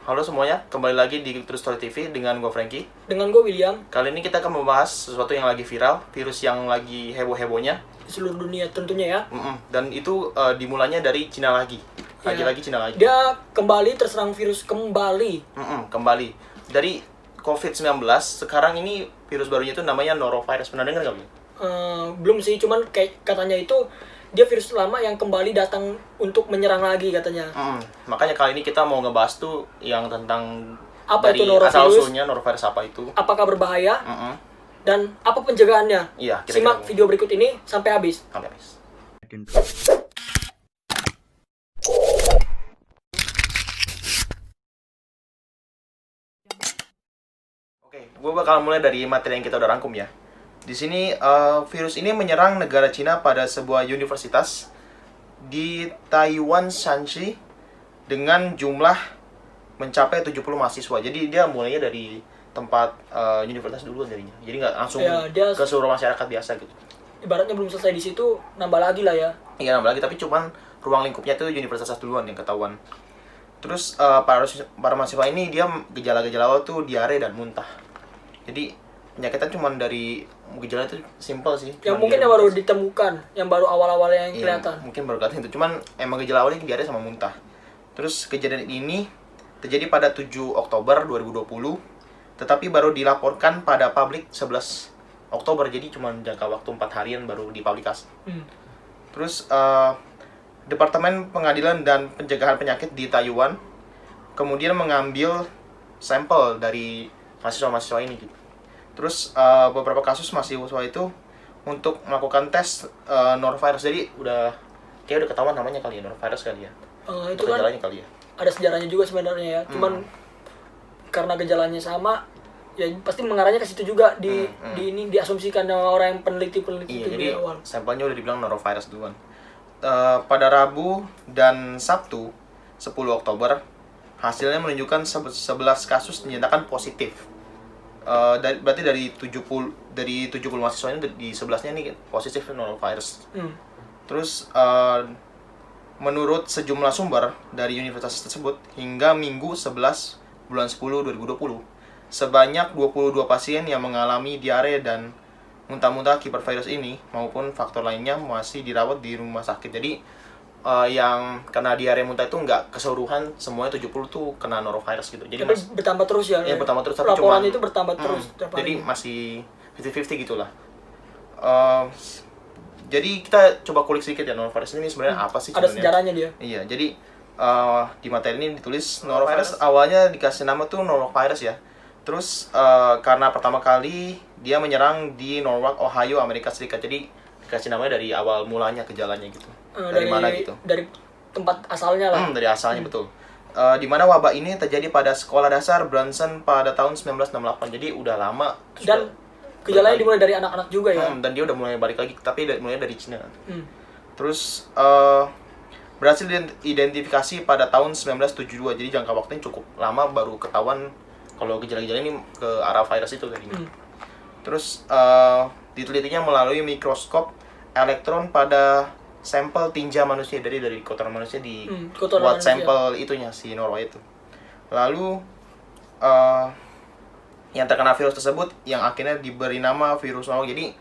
Halo semuanya, kembali lagi di True Story TV dengan gue Frankie. Dengan gue William. Kali ini kita akan membahas sesuatu yang lagi viral, virus yang lagi heboh-hebohnya Di seluruh dunia tentunya ya. Dan itu dimulainya dari Cina lagi. Lagi-lagi Cina lagi. Dia kembali terserang virus kembali. Kembali dari COVID-19. Sekarang ini virus barunya itu namanya norovirus. Pernah dengar nggak, Bang? Belum sih, cuman kayak katanya itu dia virus lama yang kembali datang untuk menyerang lagi katanya. Makanya kali ini kita mau ngebahas tuh yang tentang Apa dari itu norovirus? asal-usulnya norovirus apa itu. Apakah berbahaya? Dan apa pencegahannya? Iya, kira-kira Simak video berikut ini sampai habis. Sampai habis. Oke, gue bakal mulai dari materi yang kita udah rangkum ya. Di sini virus ini menyerang negara Cina pada sebuah universitas di Taiwan Shanxi dengan jumlah mencapai 70 mahasiswa. Jadi dia mulainya dari tempat universitas dulu jadinya. Jadi nggak langsung Ya, dia ke seluruh masyarakat biasa gitu. ibaratnya belum selesai di situ, nambah lagi lah ya. Iya, nambah lagi, tapi cuman ruang lingkupnya tuh universitas duluan yang ketahuan. Terus para mahasiswa ini dia gejala-gejala awal tuh diare dan muntah. Jadi penyakitnya cuma dari gejala itu simple sih. Yang Cuman mungkin diare yang baru muntah. ditemukan, yang baru awal-awalnya yang Iya, kelihatan. mungkin baru kelihatan itu. Cuman emang gejala awalnya diare sama muntah. Terus kejadian ini terjadi pada 7 Oktober 2020, tetapi baru dilaporkan pada publik 11 Oktober. Jadi cuma jangka waktu 4 harian baru dipublikasi. Terus Departemen Pengadilan dan Pencegahan Penyakit di Taiwan kemudian mengambil sampel dari mahasiswa-mahasiswa ini gitu. Terus beberapa kasus mahasiswa itu untuk melakukan tes norovirus. Jadi kayak udah ketahuan namanya kali ya, norovirus kali ya. Itu Untuk kan gejalanya kali ya. ada sejarahnya juga sebenarnya ya. Cuman karena gejalanya sama, ya pasti mengarahnya ke situ juga di ini diasumsikan sama orang yang peneliti Iya, itu jadi di awal. sampelnya udah dibilang norovirus duluan. Pada Rabu dan Sabtu 10 Oktober hasilnya menunjukkan 11 kasus dinyatakan positif. Berarti dari 70 mahasiswa ini di 11-nya nih positif norovirus. Terus menurut sejumlah sumber dari universitas tersebut, hingga Minggu 11 bulan 10 2020, sebanyak 22 pasien yang mengalami diare dan muntah-muntah akibat virus ini maupun faktor lainnya masih dirawat di rumah sakit. Jadi yang kena diare muntah itu nggak keseluruhan semuanya 70 tuh kena norovirus gitu. Jadi Tapi bertambah terus ya. Iya, bertambah terus, tapi laporannya cuman itu bertambah terus tiap hari. jadi masih 50-50 gitulah. Jadi kita coba kulik sedikit ya, norovirus ini sebenarnya apa sih ada sebenarnya? sejarahnya dia. Iya, jadi di materi ini ditulis norovirus awalnya dikasih nama tuh norovirus ya. Terus karena pertama kali dia menyerang di Norwalk, Ohio, Amerika Serikat. Jadi dikasih namanya dari awal mulanya gejalanya gitu. Dari mana gitu? Dari tempat asalnya lah. Dari asalnya betul. Di mana wabah ini terjadi pada sekolah dasar Branson pada tahun 1968. Jadi udah lama. Dan gejalanya dimulai dari anak-anak juga ya. Dan dia udah mulai balik lagi, tapi mulai dari Cina. Terus berhasil diidentifikasi pada tahun 1972. Jadi jangka waktunya cukup lama baru ketahuan kalau gejala-gejala ini ke arah virus itu tadinya. Terus ditelitinya melalui mikroskop elektron pada sampel tinja manusia, dari kotoran manusia buat sampel itunya si Norwa itu. Lalu yang terkena virus tersebut yang akhirnya diberi nama virus Norwalk. Jadi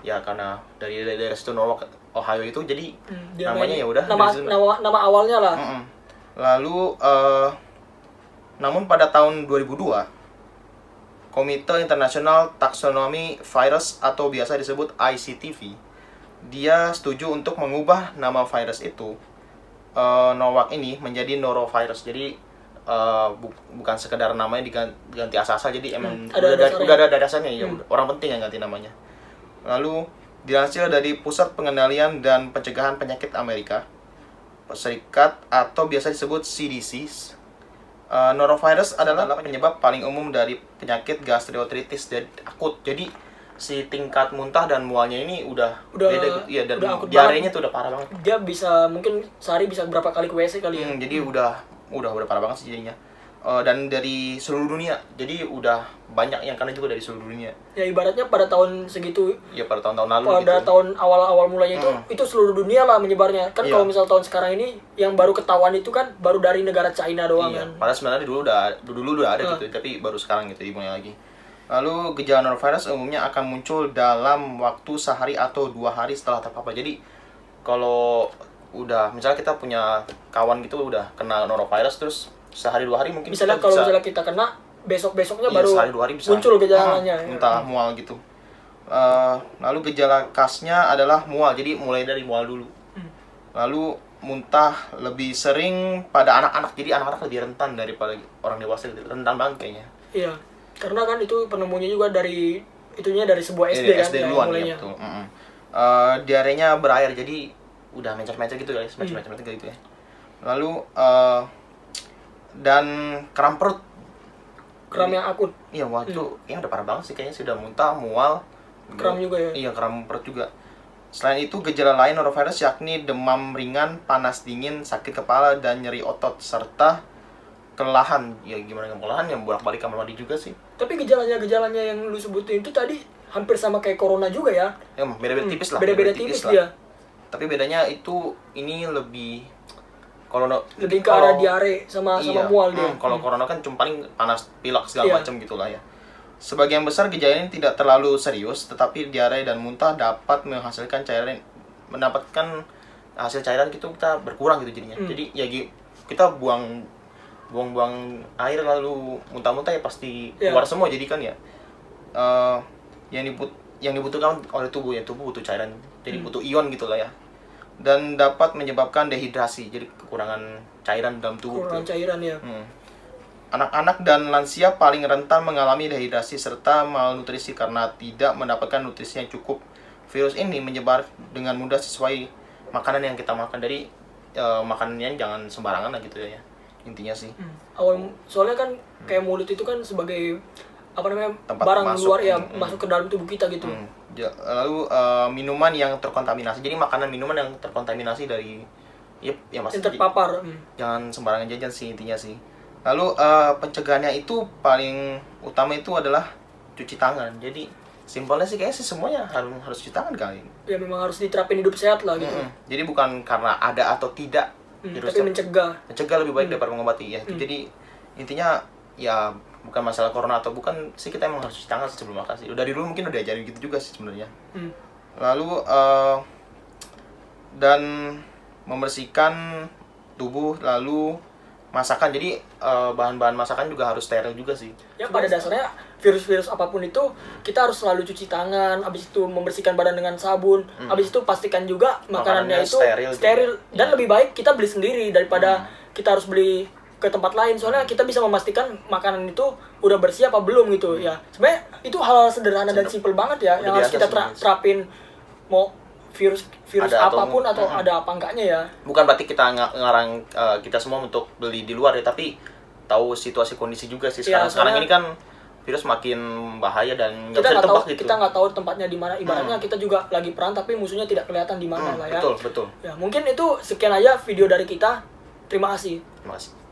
ya karena dari situ Norwalk, Ohio itu, jadi namanya ya udah nama awalnya lah. Lalu namun pada tahun 2002 Komite Internasional Taksonomi Virus atau biasa disebut ICTV, dia setuju untuk mengubah nama virus itu Norwalk ini menjadi norovirus. Jadi bukan sekedar namanya diganti asal-asal, jadi emang udah ada dasarnya ya. Orang penting yang ganti namanya. Lalu dilansir dari Pusat Pengendalian dan Pencegahan Penyakit Amerika Serikat atau biasa disebut CDC, norovirus adalah penyebab paling umum dari penyakit gastroenteritis dan akut. Jadi si tingkat muntah dan mualnya ini udah beda gitu. Iya, dan diarenya tuh udah parah banget. Dia bisa mungkin sehari bisa berapa kali ke WC kali ya. Jadi udah parah banget sih jadinya. dan dari seluruh dunia. Jadi udah banyak yang kena juga dari seluruh dunia. Ya ibaratnya pada tahun segitu, Ya pada tahun-tahun lalu pada gitu. tahun awal-awal mulanya itu seluruh dunia lah menyebarnya. Kan Iya. kalau misal tahun sekarang ini yang baru ketahuan itu kan baru dari negara China doang Iya. kan. Padahal sebenarnya dulu udah ada gitu, tapi baru sekarang gitu dimulai lagi. Lalu gejala norovirus umumnya akan muncul dalam waktu sehari atau 2 hari setelah terpapar. Jadi kalau udah misalnya kita punya kawan gitu udah kena norovirus terus sehari 2 hari mungkin Misalnya kita kalau bisa, misalnya kita kena besok-besoknya iya, baru sehari 2 hari bisa muncul gejalanya. Ya. muntah, mual gitu. Lalu gejala khasnya adalah mual. Jadi mulai dari mual dulu. Lalu muntah lebih sering pada anak-anak. Jadi anak-anak lebih rentan daripada orang dewasa gitu. Rentan banget kayaknya. Iya. Karena kan itu penemunya juga dari dari sebuah SD Dari kan SD yang duluan mulainya. ya, betul. Diarenya berair, jadi udah mencer-mencer gitu guys, mencer-mencer gitu ya. Lalu dan kram perut. Kram yang akut. Iya, waktu yang udah parah banget sih kayaknya, sudah muntah, mual, Kram juga ya. Iya, kram perut juga. Selain itu gejala lain norovirus yakni demam ringan, panas dingin, sakit kepala dan nyeri otot serta kelelahan. Ya gimana nggak kelelahan, yang bolak-balik kamar mandi juga sih. Tapi gejalanya yang lu sebutin itu tadi hampir sama kayak corona juga ya. Ya beda-beda tipis lah. Beda-beda tipis lah. dia. Tapi bedanya itu ini lebih kalau Lebih ke arah diare sama mual dia. Kalau corona kan cuma paling panas, pilek segala Iya. macam gitulah ya. Sebagian besar gejala ini tidak terlalu serius, tetapi diare dan muntah dapat mendapatkan hasil cairan gitu kita berkurang gitu jadinya. Jadi ya kita buang air lalu muntah-muntah ya pasti keluar semua, jadi kan ya yang dibutuhkan oleh tubuh butuh cairan, jadi butuh ion gitulah ya, dan dapat menyebabkan dehidrasi, jadi kekurangan cairan dalam tubuh. Kekurangan cairan ya. Anak-anak dan lansia paling rentan mengalami dehidrasi serta malnutrisi karena tidak mendapatkan nutrisi yang cukup. Virus ini menyebar dengan mudah sesuai makanan yang kita makan. Jadi makanannya jangan sembarangan lah gitu ya. Intinya sih. Soalnya kan kayak mulut itu kan sebagai Tempat barang masuk. luar ya, masuk ke dalam tubuh kita gitu. Lalu minuman yang terkontaminasi. Jadi makanan minuman yang terkontaminasi dari yang pasti Yang terpapar. jangan sembarangan jajan sih intinya sih. Lalu pencegahannya itu paling utama itu adalah cuci tangan. Jadi simpelnya sih kayaknya sih semuanya harus cuci tangan kali. Ya memang harus diterapin hidup sehat lah gitu. Jadi bukan karena ada atau tidak Tapi mencegah lebih baik daripada mengobati ya. Jadi intinya ya bukan masalah corona atau bukan sih, kita emang harus cuci tangan sebelum makan sih. Dari dulu mungkin udah ajarin gitu juga sih sebenarnya. Lalu dan membersihkan tubuh, lalu masakan. Jadi bahan-bahan masakan juga harus steril juga sih. ya. Pada dasarnya virus-virus apapun itu kita harus selalu cuci tangan, habis itu membersihkan badan dengan sabun, habis itu pastikan juga makanannya itu steril dan lebih baik kita beli sendiri daripada kita harus beli ke tempat lain, soalnya kita bisa memastikan makanan itu udah bersih apa belum gitu ya. Sebenarnya itu hal sederhana dan simpel banget ya, yang harus kita terapin mau virus Ada apapun atau ada apa enggaknya ya. Bukan berarti kita ngarang kita semua untuk beli di luar ya, tapi tahu situasi kondisi juga sih sekarang ini kan virus makin bahaya dan kita nggak tahu gitu. Kita nggak tahu tempatnya di mana, ibaratnya kita juga lagi perang tapi musuhnya tidak kelihatan di mana lah ya. Betul. Ya mungkin itu sekian aja video dari kita. Terima kasih. Terima kasih.